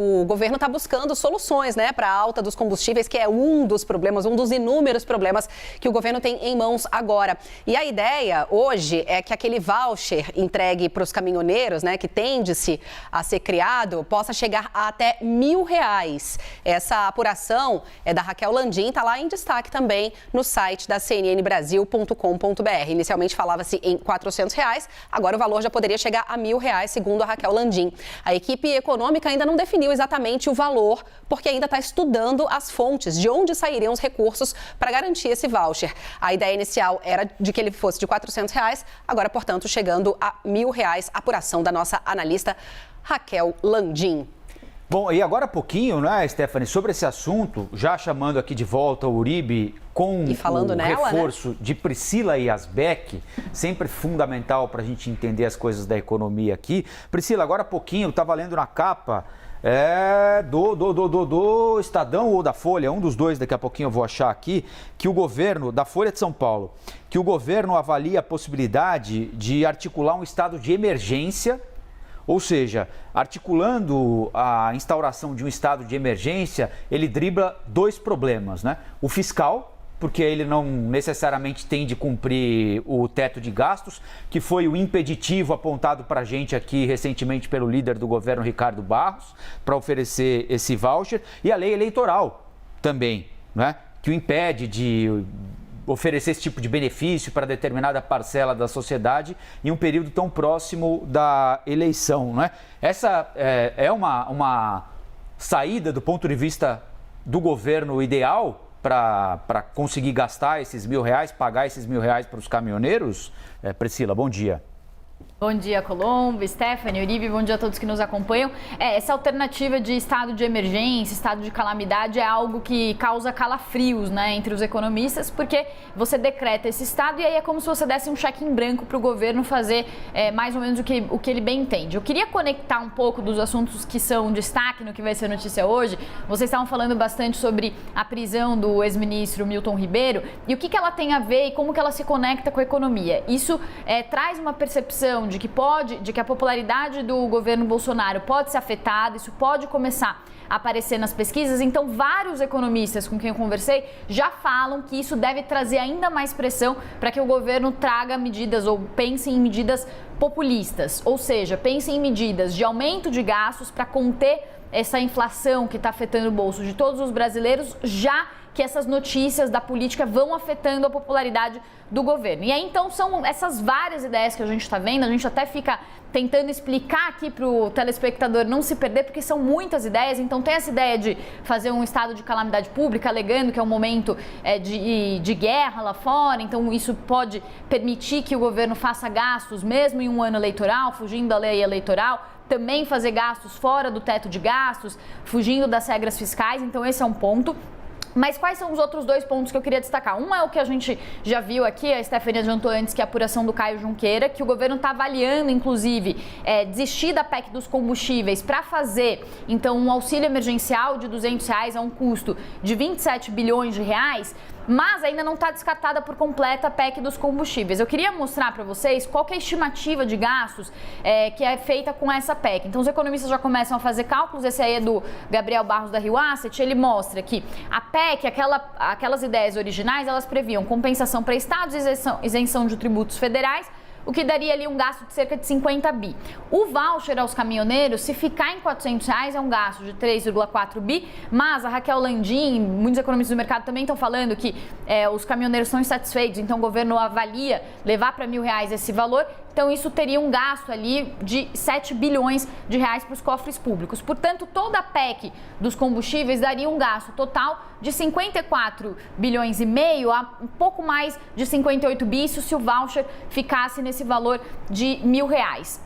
O governo está buscando soluções, né, para a alta dos combustíveis, que é um dos problemas, um dos inúmeros problemas que o governo tem em mãos agora. E a ideia hoje é que aquele voucher entregue para os caminhoneiros, né, que tende-se a ser criado, possa chegar a até R$1.000. Essa apuração é da Raquel Landim, está lá em destaque também no site da cnnbrasil.com.br. Inicialmente falava-se em R$400, agora o valor já poderia chegar a R$1.000, segundo a Raquel Landim. A equipe econômica ainda não definiu exatamente o valor, porque ainda está estudando as fontes, de onde sairiam os recursos para garantir esse voucher. A ideia inicial era de que ele fosse de R$400, agora, portanto, chegando a R$1.000, apuração da nossa analista Raquel Landim. Bom, e agora há pouquinho, né, Stephanie, sobre esse assunto, já chamando aqui de volta o Uribe com o reforço, né, de Priscila Yazbek, sempre fundamental para a gente entender as coisas da economia aqui. Priscila, agora há pouquinho, eu estava lendo na capa do Estadão ou da Folha, um dos dois, daqui a pouquinho eu vou achar aqui, que o governo, da Folha de São Paulo, que o governo avalia a possibilidade de articular um estado de emergência, ou seja, articulando a instauração de um estado de emergência, ele dribla dois problemas, né? O fiscal, porque ele não necessariamente tem de cumprir o teto de gastos, que foi o impeditivo apontado para a gente aqui recentemente pelo líder do governo, Ricardo Barros, para oferecer esse voucher, e a lei eleitoral também, né, que o impede de oferecer esse tipo de benefício para determinada parcela da sociedade em um período tão próximo da eleição, né? Essa é uma saída do ponto de vista do governo ideal para conseguir gastar esses R$1.000, pagar esses R$1.000 para os caminhoneiros? Priscila, bom dia. Bom dia, Colombo, Stephanie, Uribe, bom dia a todos que nos acompanham. Essa alternativa de estado de emergência, estado de calamidade é algo que causa calafrios, né, entre os economistas, porque você decreta esse estado e aí é como se você desse um cheque em branco para o governo fazer mais ou menos o que ele bem entende. Eu queria conectar um pouco dos assuntos que são destaque no que vai ser notícia hoje. Vocês estavam falando bastante sobre a prisão do ex-ministro Milton Ribeiro e o que ela tem a ver e como que ela se conecta com a economia. Isso traz uma percepção de que a popularidade do governo Bolsonaro pode ser afetada, isso pode começar a aparecer nas pesquisas. Então, vários economistas com quem eu conversei já falam que isso deve trazer ainda mais pressão para que o governo traga medidas ou pense em medidas populistas, ou seja, pense em medidas de aumento de gastos para conter essa inflação que está afetando o bolso de todos os brasileiros, já que essas notícias da política vão afetando a popularidade do governo. E aí, então, são essas várias ideias que a gente está vendo, a gente até fica tentando explicar aqui para o telespectador não se perder, porque são muitas ideias. Então, tem essa ideia de fazer um estado de calamidade pública, alegando que é um momento de guerra lá fora, então isso pode permitir que o governo faça gastos, mesmo em um ano eleitoral, fugindo da lei eleitoral, também fazer gastos fora do teto de gastos, fugindo das regras fiscais. Então, esse é um ponto. Mas quais são os outros dois pontos que eu queria destacar? Um é o que a gente já viu aqui, a Stephanie adiantou antes, que é a apuração do Caio Junqueira, que o governo está avaliando, inclusive, desistir da PEC dos combustíveis para fazer, então, um auxílio emergencial de R$200 a um custo de 27 bilhões de reais, mas ainda não está descartada por completa a PEC dos combustíveis. Eu queria mostrar para vocês qual que é a estimativa de gastos que é feita com essa PEC. Então, os economistas já começam a fazer cálculos. Esse aí é do Gabriel Barros da Rio Asset. Ele mostra que a PEC, aquelas ideias originais, elas previam compensação para estados, isenção de tributos federais, o que daria ali um gasto de cerca de 50 bi. O voucher aos caminhoneiros, se ficar em R$400, é um gasto de 3,4 bi, mas a Raquel Landim, muitos economistas do mercado também estão falando que os caminhoneiros estão insatisfeitos, então o governo avalia levar para R$1.000 esse valor. Então, isso teria um gasto ali de 7 bilhões de reais para os cofres públicos. Portanto, toda a PEC dos combustíveis daria um gasto total de 54 bilhões e meio a um pouco mais de 58 bi, isso se o voucher ficasse nesse valor de R$1.000.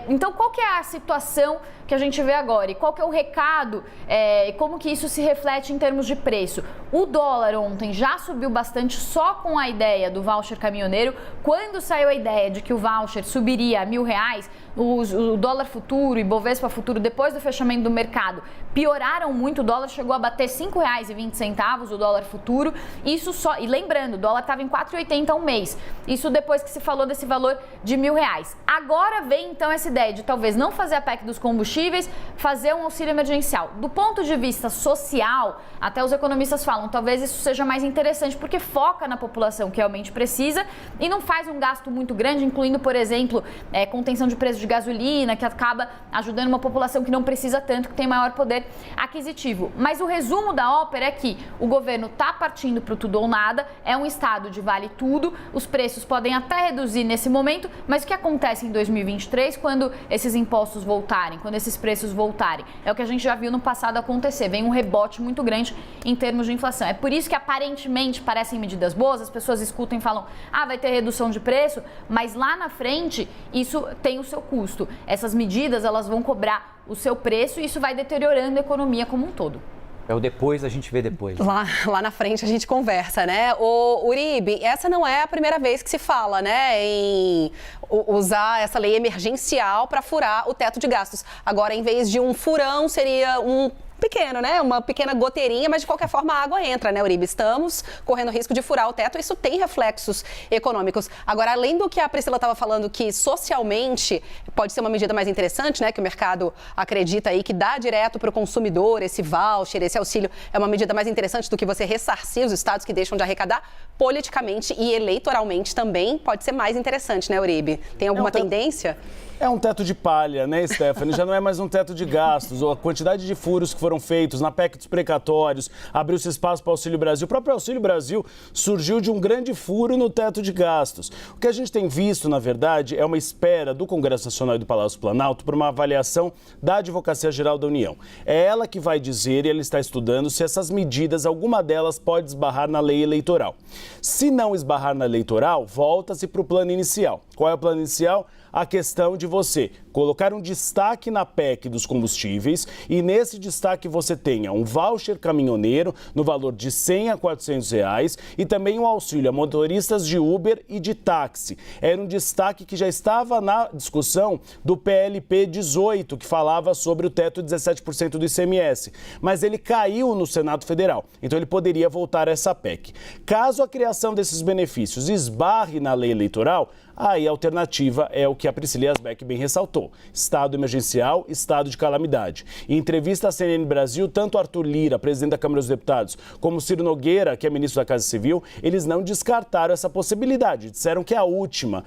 Então, qual que é a situação que a gente vê agora? E qual que é o recado? E como que isso se reflete em termos de preço? O dólar ontem já subiu bastante só com a ideia do voucher caminhoneiro. Quando saiu a ideia de que o voucher subiria a R$1.000, o dólar futuro e Bovespa futuro, depois do fechamento do mercado, pioraram muito, o dólar chegou a bater R$ 5,20, o dólar futuro, isso só, e lembrando, o dólar estava em 4,80 um mês, isso depois que se falou desse valor de R$1.000. Agora vem então essa ideia de talvez não fazer a PEC dos combustíveis, fazer um auxílio emergencial. Do ponto de vista social, até os economistas falam, talvez isso seja mais interessante, porque foca na população que realmente precisa e não faz um gasto muito grande, incluindo, por exemplo, contenção de preço de gasolina, que acaba ajudando uma população que não precisa tanto, que tem maior poder aquisitivo. Mas o resumo da ópera é que o governo está partindo para o tudo ou nada, é um estado de vale tudo, os preços podem até reduzir nesse momento, mas o que acontece em 2023, quando esses impostos voltarem, quando esses preços voltarem? É o que a gente já viu no passado acontecer, vem um rebote muito grande em termos de inflação. É por isso que aparentemente parecem medidas boas, as pessoas escutam e falam, vai ter redução de preço, mas lá na frente isso tem o seu custo. Essas medidas, elas vão cobrar o seu preço e isso vai deteriorando a economia como um todo. É o depois, a gente vê depois. Lá na frente a gente conversa, né? Ô, Uribe, essa não é a primeira vez que se fala, né, em usar essa lei emergencial para furar o teto de gastos. Agora, em vez de um furão, seria um pequeno, né? Uma pequena goteirinha, mas de qualquer forma a água entra, né, Uribe? Estamos correndo risco de furar o teto, isso tem reflexos econômicos. Agora, além do que a Priscila estava falando, que socialmente pode ser uma medida mais interessante, né, que o mercado acredita aí que dá direto para o consumidor esse voucher, esse auxílio, é uma medida mais interessante do que você ressarcir os estados que deixam de arrecadar, politicamente e eleitoralmente também pode ser mais interessante, né, Uribe? Tem alguma tendência? É um teto de palha, né, Stephanie? Já não é mais um teto de gastos. A quantidade de furos que foram feitos na PEC dos precatórios, abriu-se espaço para o Auxílio Brasil. O próprio Auxílio Brasil surgiu de um grande furo no teto de gastos. O que a gente tem visto, na verdade, é uma espera do Congresso Nacional e do Palácio Planalto por uma avaliação da Advocacia Geral da União. É ela que vai dizer, e ela está estudando, se essas medidas, alguma delas pode esbarrar na lei eleitoral. Se não esbarrar na eleitoral, volta-se para o plano inicial. Qual é o plano inicial? A questão de você colocar um destaque na PEC dos combustíveis e nesse destaque você tenha um voucher caminhoneiro no valor de R$100 a R$400 e também um auxílio a motoristas de Uber e de táxi. Era um destaque que já estava na discussão do PLP 18, que falava sobre o teto de 17% do ICMS, mas ele caiu no Senado Federal, então ele poderia voltar a essa PEC. Caso a criação desses benefícios esbarre na lei eleitoral, aí a alternativa é o que a Priscila Yasbeck bem ressaltou: estado emergencial, estado de calamidade. Em entrevista à CNN Brasil, tanto Arthur Lira, presidente da Câmara dos Deputados, como Ciro Nogueira, que é ministro da Casa Civil, eles não descartaram essa possibilidade. Disseram que é a última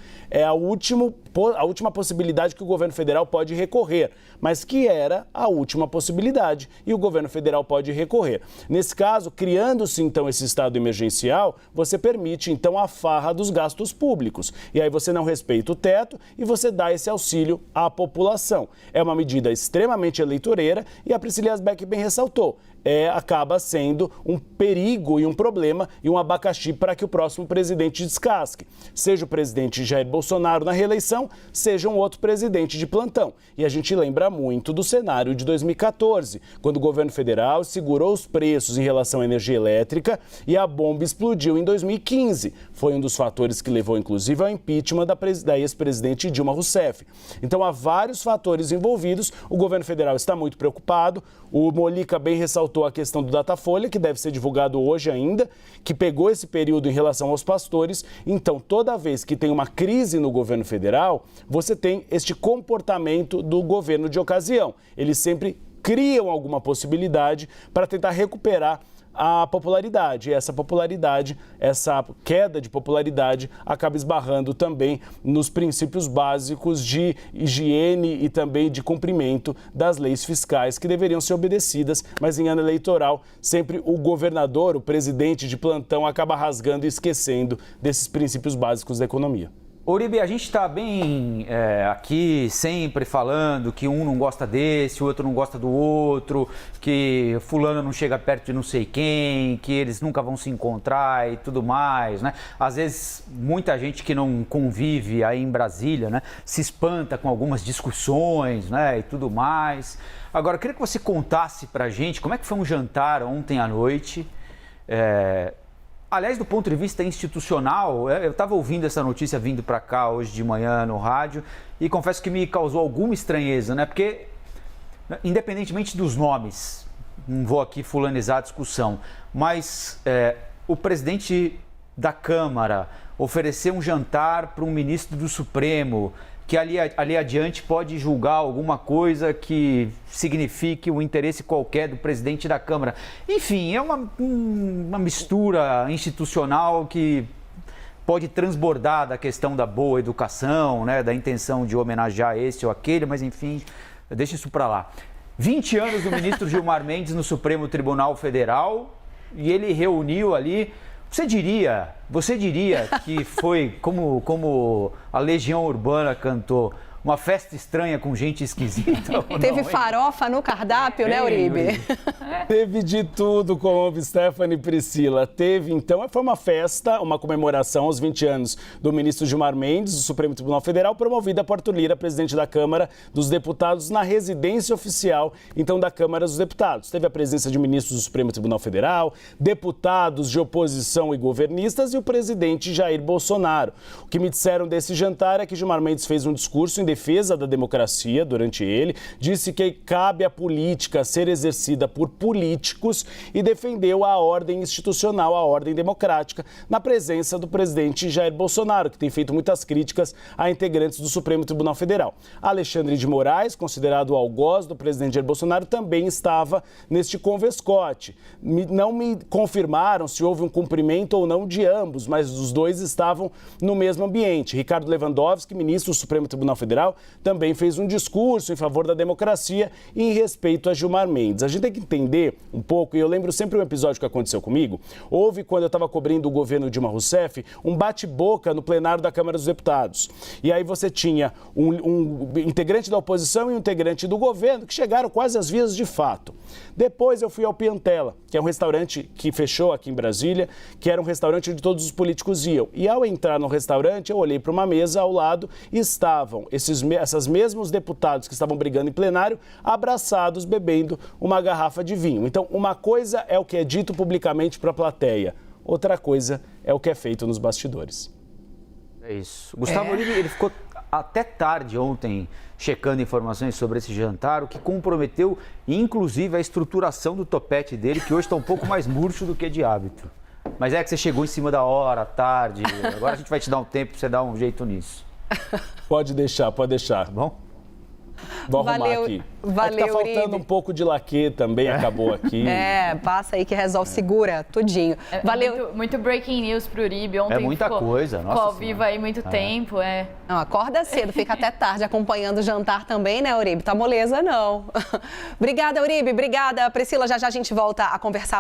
possibilidade que o governo federal pode recorrer, mas que era a última possibilidade e o governo federal pode recorrer. Nesse caso, criando-se então esse estado emergencial, você permite então a farra dos gastos públicos. E aí você não respeita o teto e você dá esse auxílio à população. É uma medida extremamente eleitoreira e a Priscila Yasbeck bem ressaltou. Acaba sendo um perigo e um problema e um abacaxi para que o próximo presidente descasque. Seja o presidente Jair Bolsonaro na reeleição, seja um outro presidente de plantão. E a gente lembra muito do cenário de 2014, quando o governo federal segurou os preços em relação à energia elétrica e a bomba explodiu em 2015. Foi um dos fatores que levou, inclusive, ao impeachment da ex-presidente Dilma Rousseff. Então, há vários fatores envolvidos. O governo federal está muito preocupado. O Molica bem ressaltou a questão do Datafolha, que deve ser divulgado hoje ainda, que pegou esse período em relação aos pastores. Então, toda vez que tem uma crise no governo federal, você tem este comportamento do governo de ocasião. Eles sempre criam alguma possibilidade para tentar recuperar a popularidade. E essa queda de popularidade acaba esbarrando também nos princípios básicos de higiene e também de cumprimento das leis fiscais que deveriam ser obedecidas, mas em ano eleitoral sempre o governador, o presidente de plantão, acaba rasgando e esquecendo desses princípios básicos da economia. Uribe, a gente está bem aqui sempre falando que um não gosta desse, o outro não gosta do outro, que fulano não chega perto de não sei quem, que eles nunca vão se encontrar e tudo mais, né? Às vezes, muita gente que não convive aí em Brasília, né, se espanta com algumas discussões, né, e tudo mais. Agora, eu queria que você contasse pra gente como é que foi um jantar ontem à noite. Aliás, do ponto de vista institucional, eu estava ouvindo essa notícia vindo para cá hoje de manhã no rádio e confesso que me causou alguma estranheza, né? Porque independentemente dos nomes, não vou aqui fulanizar a discussão, mas o presidente da Câmara oferecer um jantar para um ministro do Supremo, que ali adiante pode julgar alguma coisa que signifique o interesse qualquer do presidente da Câmara. Enfim, é uma mistura institucional que pode transbordar da questão da boa educação, né, da intenção de homenagear esse ou aquele, mas enfim, deixa isso para lá. 20 anos do ministro Gilmar Mendes no Supremo Tribunal Federal e ele reuniu ali... Você diria que foi, como a Legião Urbana cantou, uma festa estranha com gente esquisita? Teve farofa no cardápio, né, Uribe? Teve de tudo, como Stephanie e Priscila. Teve, então, foi uma festa, uma comemoração aos 20 anos do ministro Gilmar Mendes, do Supremo Tribunal Federal, promovida por Arthur Lira, presidente da Câmara dos Deputados, na residência oficial, então, da Câmara dos Deputados. Teve a presença de ministros do Supremo Tribunal Federal, deputados de oposição e governistas e o presidente Jair Bolsonaro. O que me disseram desse jantar é que Gilmar Mendes fez um discurso em defesa da democracia durante ele, disse que cabe à política ser exercida por políticos e defendeu a ordem institucional, a ordem democrática, na presença do presidente Jair Bolsonaro, que tem feito muitas críticas a integrantes do Supremo Tribunal Federal. Alexandre de Moraes, considerado o algoz do presidente Jair Bolsonaro, também estava neste convescote. Não me confirmaram se houve um cumprimento ou não de ambos, mas os dois estavam no mesmo ambiente. Ricardo Lewandowski, ministro do Supremo Tribunal Federal, também fez um discurso em favor da democracia e em respeito a Gilmar Mendes. A gente tem que entender um pouco, e eu lembro sempre um episódio que aconteceu comigo, houve quando eu estava cobrindo o governo Dilma Rousseff, um bate-boca no plenário da Câmara dos Deputados. E aí você tinha um integrante da oposição e um integrante do governo que chegaram quase às vias de fato. Depois eu fui ao Piantella, que é um restaurante que fechou aqui em Brasília, que era um restaurante onde todos os políticos iam. E ao entrar no restaurante, eu olhei para uma mesa ao lado e estavam esses mesmos deputados que estavam brigando em plenário, abraçados, bebendo uma garrafa de vinho. Então, uma coisa é o que é dito publicamente para a plateia, outra coisa é o que é feito nos bastidores. É isso. Gustavo Uribe, ele ficou até tarde ontem checando informações sobre esse jantar, o que comprometeu, inclusive, a estruturação do topete dele, que hoje está um pouco mais murcho do que de hábito. Mas é que você chegou em cima da hora, tarde, agora a gente vai te dar um tempo para você dar um jeito nisso. Pode deixar, tá bom? Vou arrumar aqui. Valeu, tá faltando Uribe. Um pouco de laque também, acabou aqui. Passa aí que resolve, segura tudinho. Valeu. Muito breaking news pro Uribe. Ontem muita coisa, nossa ficou ao vivo aí muito tempo, Não, acorda cedo, fica até tarde acompanhando o jantar também, né, Uribe? Tá moleza, não. Obrigada, Uribe. Obrigada, Priscila. Já já a gente volta a conversar.